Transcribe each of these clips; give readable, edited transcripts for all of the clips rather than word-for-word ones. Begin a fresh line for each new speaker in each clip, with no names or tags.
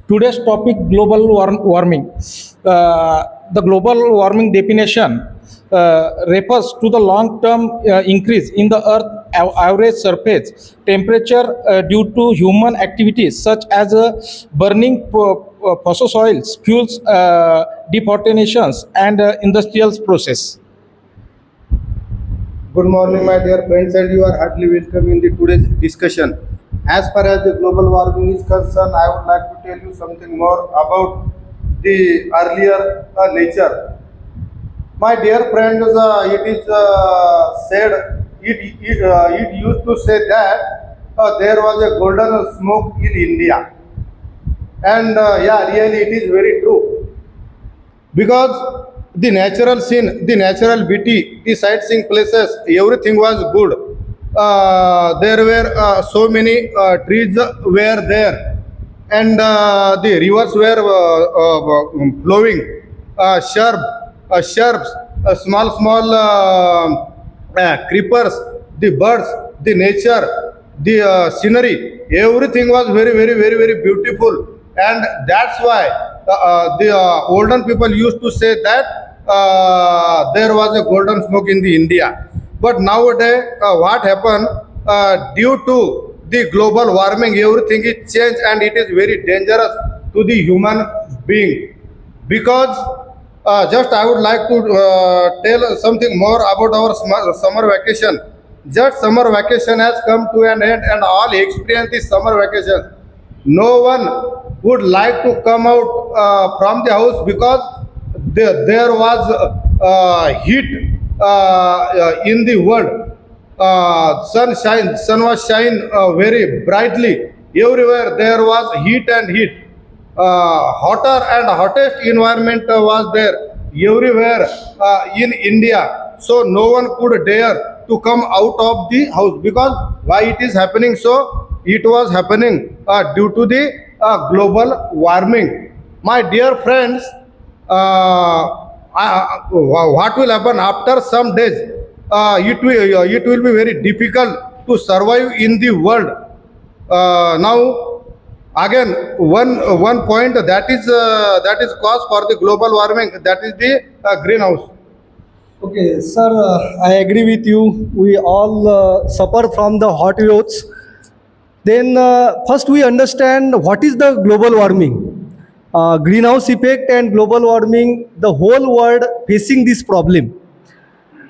Today's topic global warming. The global warming definition refers to the long-term increase in the Earth's average surface temperature due to human activities such as burning fossil oils, fuels, deforestations, and industrial process.
Good morning, my dear friends, and you are heartily welcome in the today's discussion. As far as the global warming is concerned, I would like to tell you something more about the earlier nature. My dear friends, it is said it used to say that there was a golden smoke in India, and yeah, really, it is very true because the natural scene, the natural beauty, the sightseeing places, everything was good. There were so many trees were there, and the rivers were flowing. Shrubs, small creepers, the birds, the nature, the scenery, everything was very beautiful, and that's why the olden people used to say that there was a golden smoke in the India. But nowadays, what happened due to the global warming, everything is changed, and it is very dangerous to the human being because just I would like to tell something more about our summer vacation. Just summer vacation has come to an end, and all experience this summer vacation. No one would like to come out from the house because there was heat in the world. Sun was shine very brightly everywhere. There was heat and heat. Hotter and hottest environment was there everywhere in India. So no one could dare to come out of the house because why it is happening so? It was happening due to the global warming. My dear friends, what will happen after some days? It will be very difficult to survive in the world. Now again, one point that is cause for the global warming, that is the greenhouse.
Okay, sir, I agree with you. We all suffer from the hot yotes. Then, first we understand what is the global warming. Greenhouse effect and global warming, the whole world facing this problem.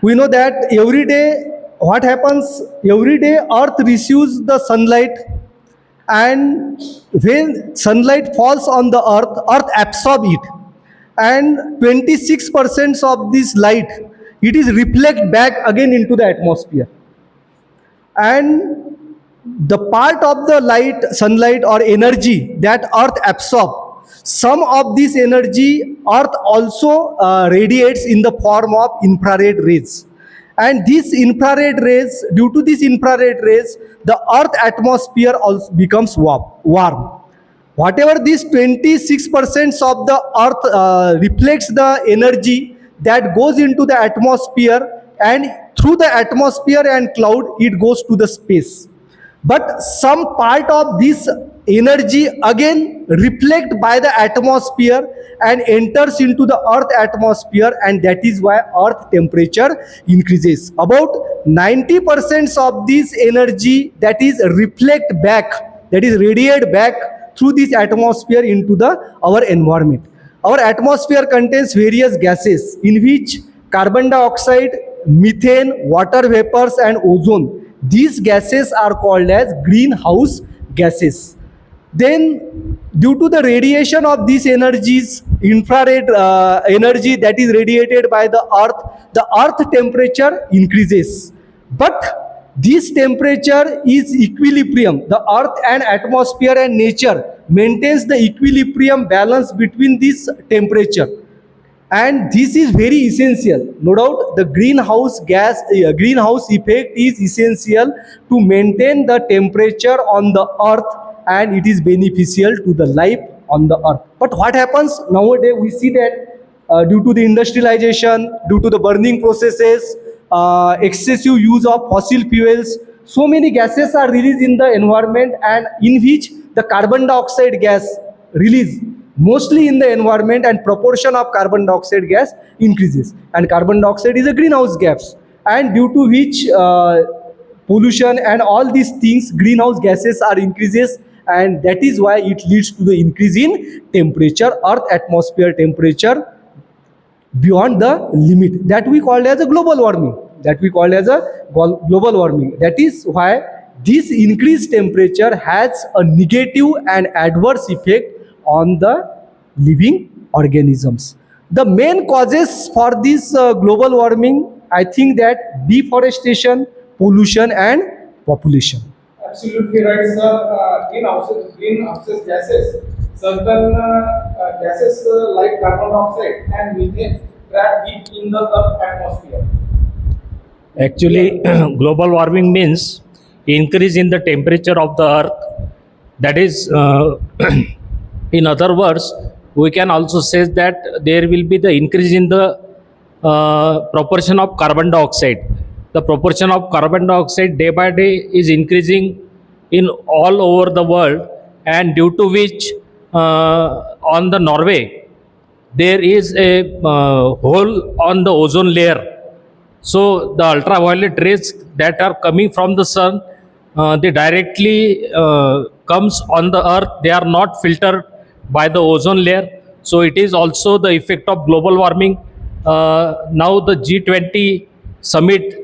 We know that every day, what happens? Every day, Earth receives the sunlight, and when sunlight falls on the Earth absorbs it, and 26% of this light, it is reflect back again into the atmosphere, and the part of the light, sunlight or energy that Earth absorb, some of this energy Earth also radiates in the form of infrared rays. And these infrared rays, due to these infrared rays, the Earth atmosphere also becomes warm. Whatever this 26% of the Earth reflects the energy that goes into the atmosphere, and through the atmosphere and cloud it goes to the space. But some part of this energy again reflect by the atmosphere and enters into the earth atmosphere, and that is why earth temperature increases. About 90% of this energy that is reflect back, that is radiate back through this atmosphere into the our environment. Our atmosphere contains various gases in which carbon dioxide, methane, water vapors and ozone. These gases are called as greenhouse gases. Then, due to the radiation of these energies, infrared energy that is radiated by the earth temperature increases. But this temperature is equilibrium. The earth and atmosphere and nature maintains the equilibrium balance between this temperature, and this is very essential. No doubt the greenhouse effect is essential to maintain the temperature on the earth, and it is beneficial to the life on the earth. But what happens nowadays? We see that due to the industrialization, due to the burning processes, excessive use of fossil fuels, so many gases are released in the environment, and in which the carbon dioxide gas released mostly in the environment, and proportion of carbon dioxide gas increases, and carbon dioxide is a greenhouse gas, and due to which pollution and all these things, greenhouse gases are increases, and that is why it leads to the increase in temperature, earth atmosphere temperature beyond the limit, that we call as a global warming, that we call as a global warming. That is why this increased temperature has a negative and adverse effect on the living organisms. The main causes for this global warming, I think that deforestation, pollution and population.
Absolutely right, sir. Greenhouse gases, certain gases like carbon dioxide and methane trap heat in the Earth atmosphere.
Actually, global warming means increase in the temperature of the earth. That is, in other words, we can also say that there will be the increase in the proportion of carbon dioxide. The proportion of carbon dioxide day by day is increasing in all over the world, and due to which on the Norway there is a hole on the ozone layer. So the ultraviolet rays that are coming from the sun, they directly comes on the earth. They are not filtered by the ozone layer. So it is also the effect of global warming. Now the G20 summit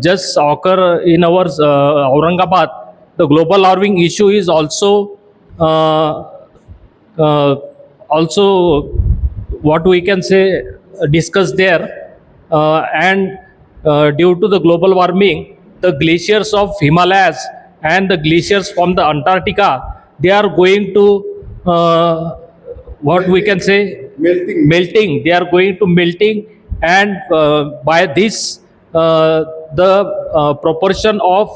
just occur in our Aurangabad. The global warming issue is also also what we can say discussed there, and due to the global warming, the glaciers of Himalayas and the glaciers from the Antarctica, they are going to what we can say melting. They are going to melting, and by this the proportion of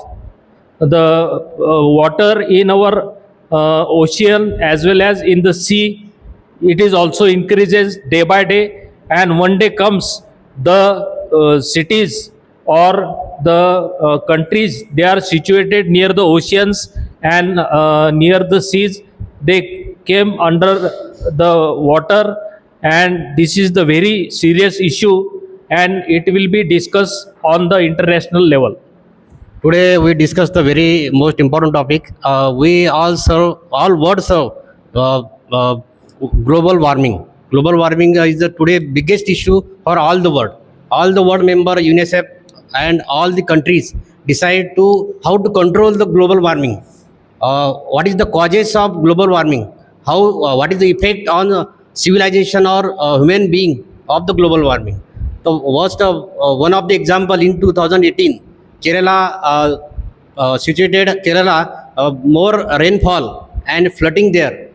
the water in our ocean as well as in the sea, it is also increases day by day, and one day comes the cities or the countries, they are situated near the oceans and near the seas, they came under the water, and this is the very serious issue, and it will be discussed on the international level.
Today we discuss the very most important topic. We all world serve uh, global warming. Global warming is the today biggest issue for all the world. All the world member UNICEF and all the countries decide to how to control the global warming. What is the causes of global warming? How what is the effect on civilization or human being of the global warming? So one of the example in 2018, Kerala situated Kerala more rainfall and flooding there.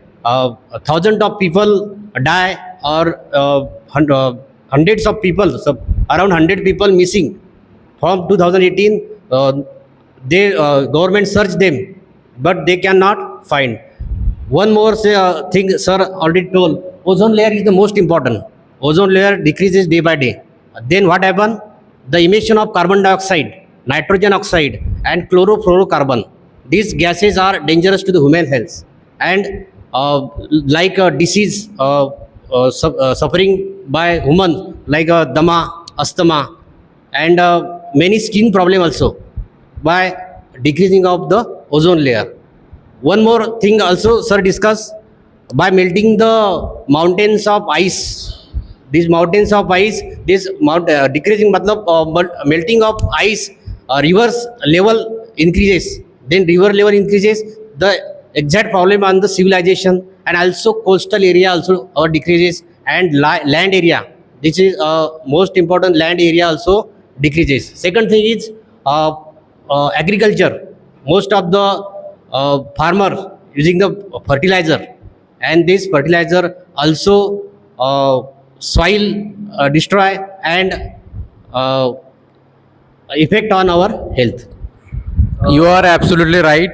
Thousands of people die or hundreds of people, so around 100 people missing. From 2018, they government searched them, but they cannot find. One more thing, sir already told. Ozone layer is the most important. Ozone layer decreases day by day. Then what happen? The emission of carbon dioxide, nitrogen oxide, and chlorofluorocarbon. These gases are dangerous to the human health, and like a disease suffering by humans, like dama, asthma, and many skin problem also by decreasing of the ozone layer. One more thing also, sir, discuss by melting the mountains of ice. These mountains of ice, decreasing, but melting of ice, rivers level increases. Then river level increases. The exact problem on the civilization, and also coastal area also decreases, and land area. This is most important. Land area also decreases. Second thing is agriculture. Most of the farmers using the fertilizer, and this fertilizer also soil destroy and effect on our health.
You are absolutely right.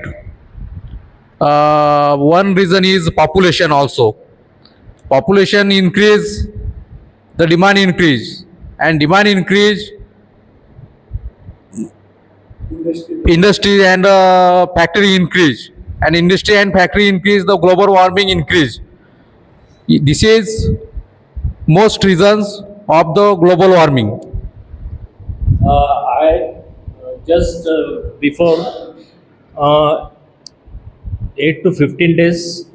One reason is population also. Population increase, the demand increase, and demand increase, industry and factory increase, and industry and factory increase, the global warming increase. This is most reasons of the global warming.
I just before 8 to 15 days,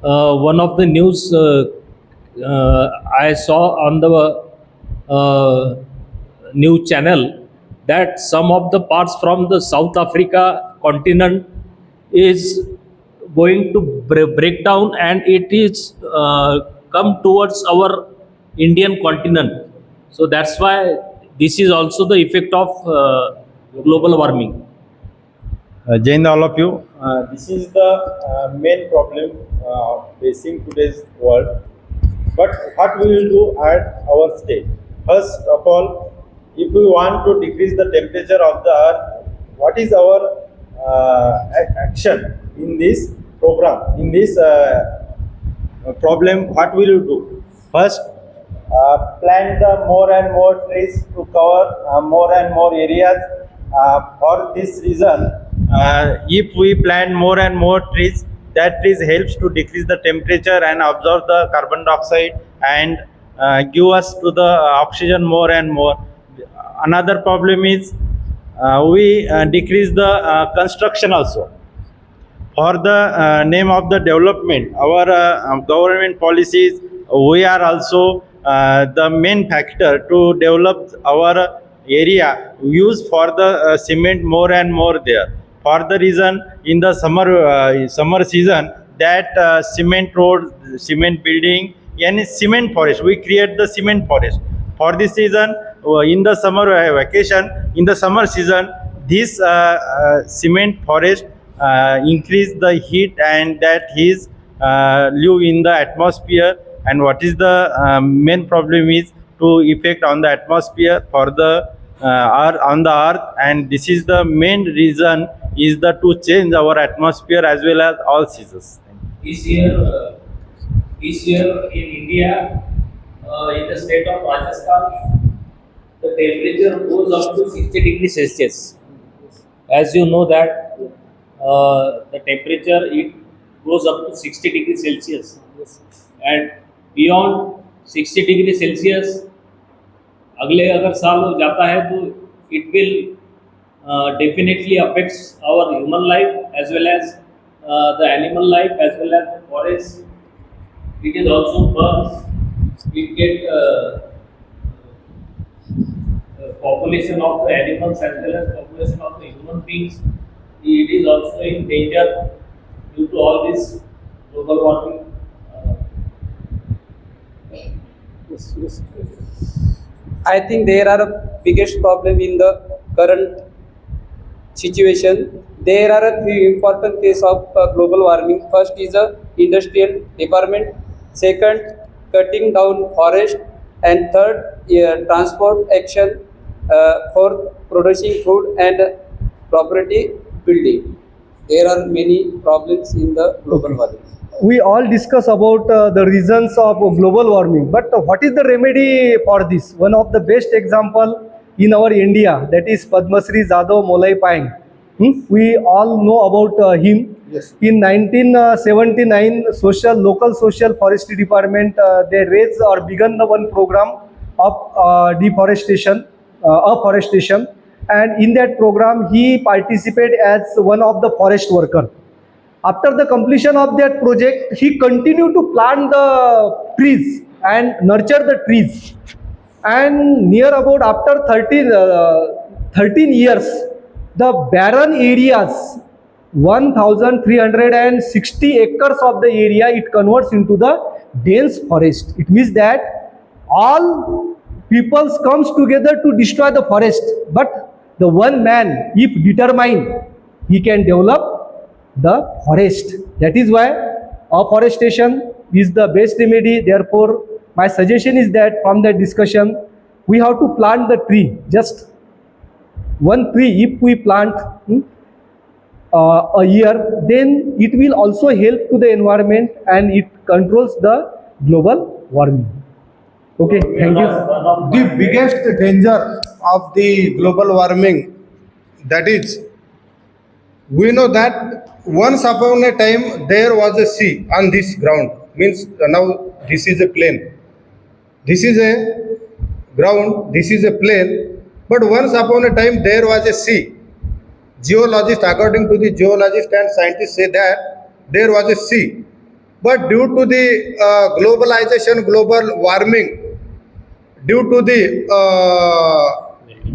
one of the news I saw on the news channel that some of the parts from the South Africa continent is going to break down, and it is come towards our Indian continent. So that's why this is also the effect of global warming.
Jai Hind all of you. This is the main problem facing today's world. But what we will do at our state? First of all, if we want to decrease the temperature of the earth, what is our action in this program, in this problem? What will you do? First, plant the more and more trees to cover more and more areas. For this reason, if we plant more and more trees, that trees helps to decrease the temperature and absorb the carbon dioxide and give us to the oxygen more and more. Another problem is we decrease the construction also. For the name of the development, our government policies, we are also the main factor to develop our area, use for the cement more and more there. For the reason in the summer season, that cement road, cement building, and cement forest, we create the cement forest. For this season, in the summer vacation, in the summer season, this cement forest increase the heat, and that is live in the atmosphere. And what is the main problem is to effect on the atmosphere for the earth, on the earth, and this is the main reason is the to change our atmosphere as well as all seasons.
This year, in India, in the state of Rajasthan, the temperature goes up to 60 degrees Celsius. As you know that the temperature it goes up to 60 degrees Celsius, and beyond 60 degree Celsius अगले अगर साल हो जाता है तो it will definitely affects our human life as well as the animal life as well as the forest. It is also burns. It get population of the animals as well as population of the human beings. It is also in danger due to all this global warming.
I think there are a biggest problem in the current situation. There are a few important cases of global warming. First is a industrial development. Second, cutting down forest. And third, transport action. Fourth, producing food and property building. There are many problems in the global warming.
We all discuss about the reasons of global warming, but what is the remedy for this? One of the best example in our India, that is Padma Shri Jadhav Molai Paeng. We all know about him.
Yes.
In 1979, local social forestry department they raised or begun the one program of deforestation, afforestation, and in that program he participated as one of the forest worker. After the completion of that project, he continued to plant the trees and nurture the trees. And near about after 13 years, the barren areas, 1,360 acres of the area, it converts into the dense forest. It means that all peoples comes together to destroy the forest, but the one man, if determined, he can develop the forest. That is why afforestation is the best remedy. Therefore, my suggestion is that from the discussion, we have to plant the tree. Just one tree, if we plant a year, then it will also help to the environment and it controls the global warming. Okay, thank you.
The biggest danger of the global warming, that is, we know that once upon a time there was a sea on this ground, means now this is a plane. This is a ground, this is a plane, but once upon a time there was a sea. Geologist, according to the geologist and scientists say that there was a sea. But due to the globalization, global warming, due to the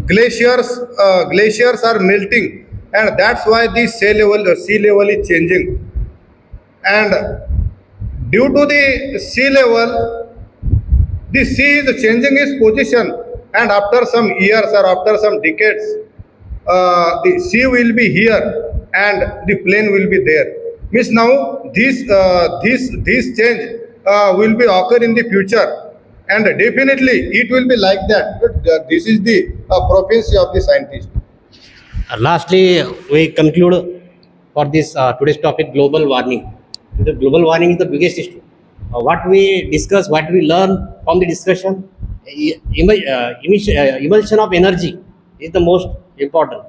glaciers are melting, and that's why the sea level is changing. And due to the sea level, the sea is changing its position, and after some years or after some decades, the sea will be here and the plane will be there. Means now this change will be occur in the future, and definitely it will be like that. But this is the propensity of the scientist.
Lastly, we conclude for this today's topic, global warming. The global warming is the biggest issue. What we discuss, what we learn from the discussion, emulsion of energy is the most important.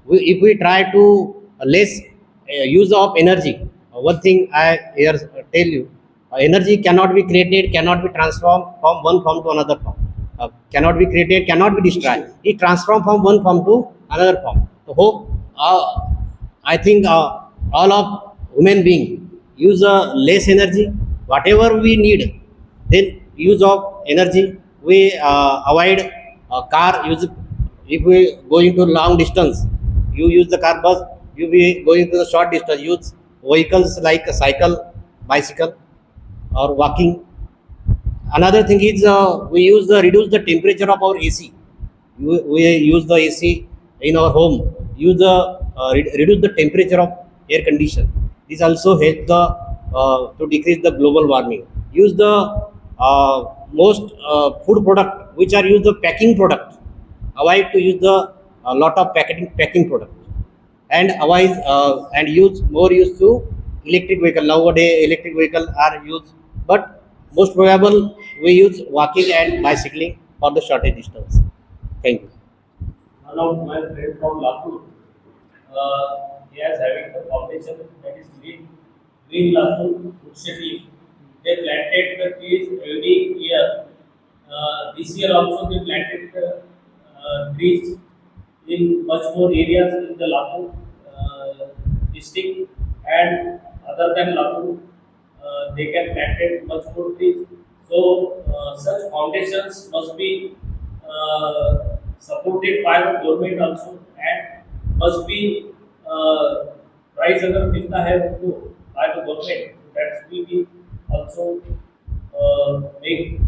If we try to less use of energy, one thing I here tell you, energy cannot be created, cannot be transformed from one form to another form. Cannot be created, cannot be destroyed. It transforms from one form to another form. So hope, I think all of human being use less energy, whatever we need, then use of energy. We avoid car use. If we go into long distance, you use the car bus. You be going to the short distance, use vehicles like a cycle, bicycle, or walking. Another thing is we use the reduce the temperature of our AC. We use the AC in our home. Use the reduce the temperature of air condition. This also help the to decrease the global warming. Use the most food product which are used the packing product. Avoid to use the lot of packing product, and avoid and use more use to electric vehicle. Nowadays electric vehicle are used, but most probable we use walking and bicycling for the shorter distance. Thank you.
One of my friend from Lapur, he is having the foundation that is Green Lapur initiative. They planted the trees every year. This year also they planted the trees in much more areas in the Lapur district, and other than Lapur, they can plant much more trees. So such foundations must be supported by the government also, and must be price अगर मिलता है उनको by the government, that will be also make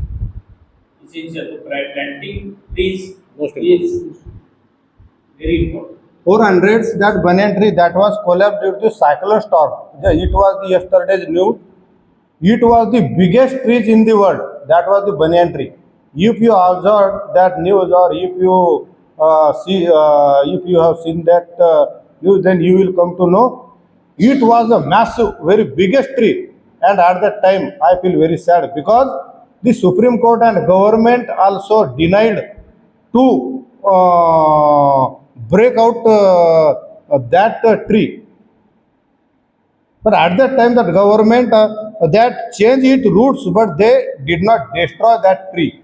essential. So planting trees
Most
is very important.
400s that banyan tree that was collapsed due to cyclone storm. It was the yesterday's news. It was the biggest tree in the world. That was the banyan tree. If you observe that news, or if you if you have seen that news, then you will come to know it was a massive, very biggest tree. And at that time, I feel very sad because the Supreme Court and government also denied to break out that tree. But at that time, that government that changed its roots, but they did not destroy that tree.